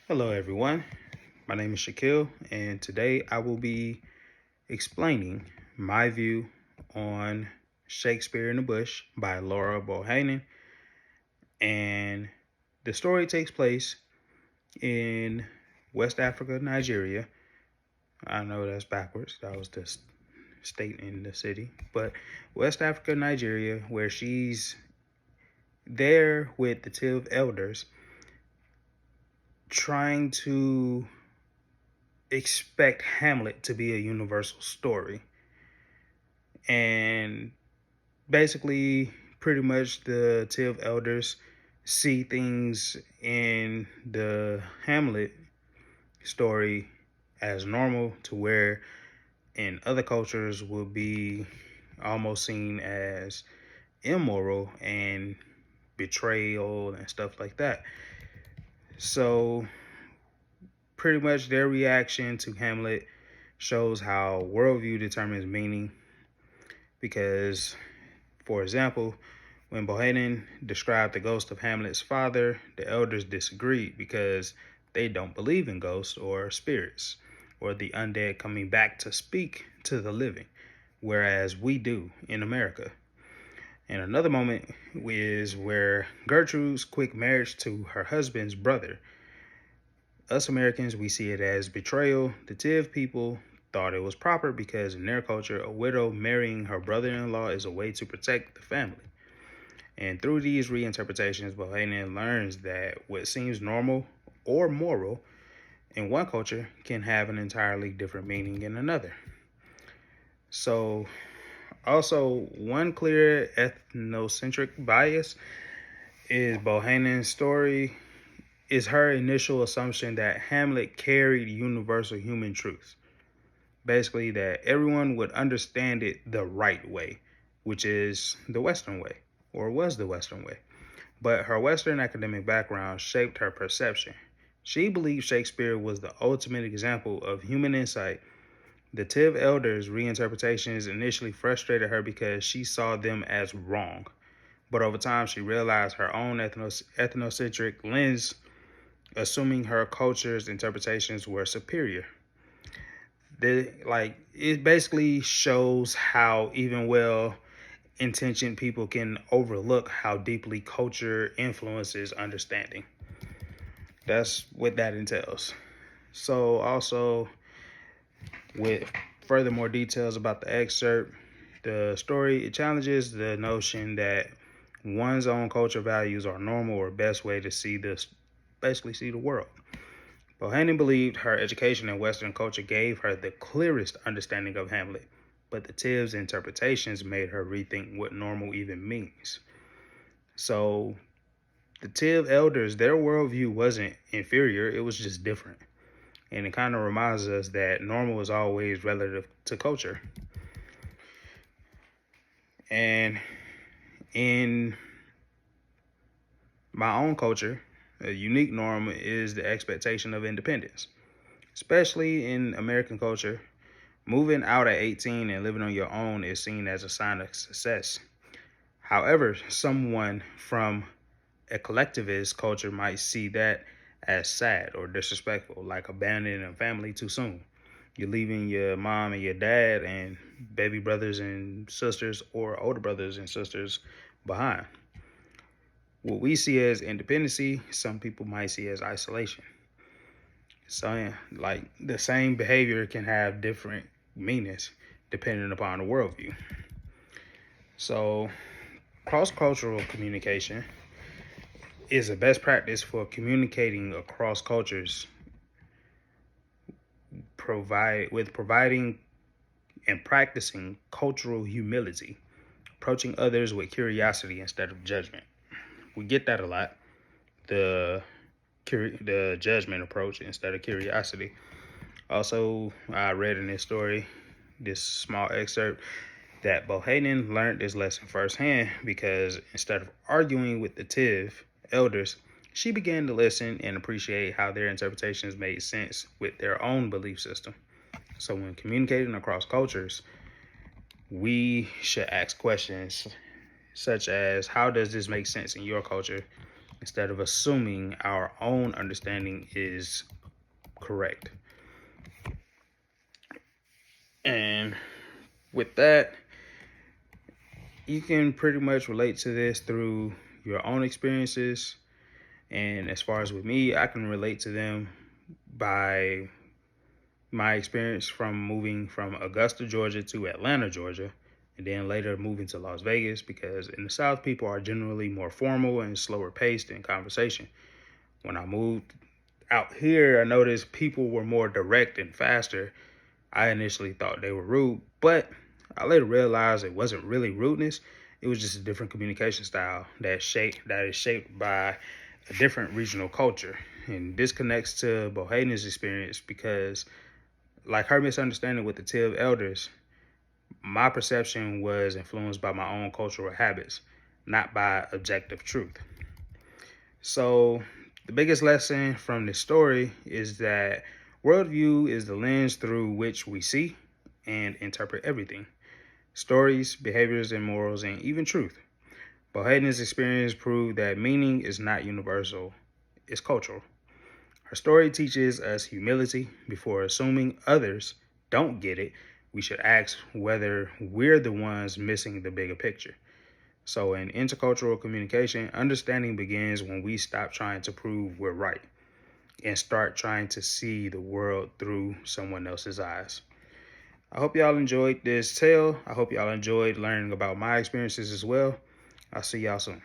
Hello, everyone. My name is Shaquille, and today I will be explaining my view on Shakespeare in the Bush by Laura Bohannen. And the story takes place in West Africa, Nigeria. I know that's backwards. That was the state in the city. But West Africa, Nigeria, where she's there with the 12 elders trying to expect Hamlet to be a universal story. And basically, pretty much the 12 elders see things in the Hamlet story as normal to where in other cultures would be almost seen as immoral and betrayal and stuff like that. So pretty much their reaction to Hamlet shows how worldview determines meaning. Because, for example, when Bohannen described the ghost of Hamlet's father, the elders disagreed because they don't believe in ghosts or spirits or the undead coming back to speak to the living, whereas we do in America. And another moment is where Gertrude's quick marriage to her husband's brother. Us Americans, we see it as betrayal. The Tiv people thought it was proper because in their culture, a widow marrying her brother-in-law is a way to protect the family. And through these reinterpretations, Bohannen learns that what seems normal or moral in one culture can have an entirely different meaning in another. So, also, one clear ethnocentric bias is Bohannen's story is her initial assumption that Hamlet carried universal human truths. Basically, that everyone would understand it the right way, which is the Western way, or was the Western way. But her Western academic background shaped her perception. She believed Shakespeare was the ultimate example of human insight. The Tiv elders' reinterpretations initially frustrated her because she saw them as wrong. But over time, she realized her own ethnocentric lens, assuming her culture's interpretations were superior. It basically shows how even well-intentioned people can overlook how deeply culture influences understanding. That's what that entails. So also, with further more details about the excerpt, the story, it challenges the notion that one's own culture values are normal or best way to see the world. Bohannen believed her education in Western culture gave her the clearest understanding of Hamlet, but the Tiv's interpretations made her rethink what normal even means. So the Tiv elders, their worldview wasn't inferior, it was just different. And it kind of reminds us that normal is always relative to culture. And in my own culture, a unique norm is the expectation of independence. Especially in American culture, moving out at 18 and living on your own is seen as a sign of success. However, someone from a collectivist culture might see that as sad or disrespectful, like abandoning a family too soon. You're leaving your mom and your dad and baby brothers and sisters or older brothers and sisters behind. What we see as independency, some people might see as isolation. So, like, the same behavior can have different meanings depending upon the worldview. So, cross-cultural communication is a best practice for communicating across cultures, providing and practicing cultural humility, approaching others with curiosity instead of judgment. We get that a lot. The judgment approach instead of curiosity. Also, I read in this story, this small excerpt, that Bohannen learned this lesson firsthand because instead of arguing with the Tiv elders, she began to listen and appreciate how their interpretations made sense with their own belief system. So when communicating across cultures, we should ask questions such as, how does this make sense in your culture? instead of assuming our own understanding is correct. And with that, you can pretty much relate to this through your own experiences. And as far as with me, I can relate to them by my experience from moving from Augusta, Georgia to Atlanta, Georgia, and then later moving to Las Vegas, because in the South, people are generally more formal and slower paced in conversation. When I moved out here, I noticed people were more direct and faster. I initially thought they were rude, but I later realized it wasn't really rudeness. It was just a different communication style that is shaped by a different regional culture. And this connects to Bohannen's experience because, like her misunderstanding with the Tiv elders, my perception was influenced by my own cultural habits, not by objective truth. So, the biggest lesson from this story is that worldview is the lens through which we see and interpret everything: stories, behaviors, and morals, and even truth. Bohannen's experience proved that meaning is not universal, it's cultural. Her story teaches us humility. Before assuming others don't get it, we should ask whether we're the ones missing the bigger picture. So, in intercultural communication, understanding begins when we stop trying to prove we're right and start trying to see the world through someone else's eyes. I hope y'all enjoyed this tale. I hope y'all enjoyed learning about my experiences as well. I'll see y'all soon.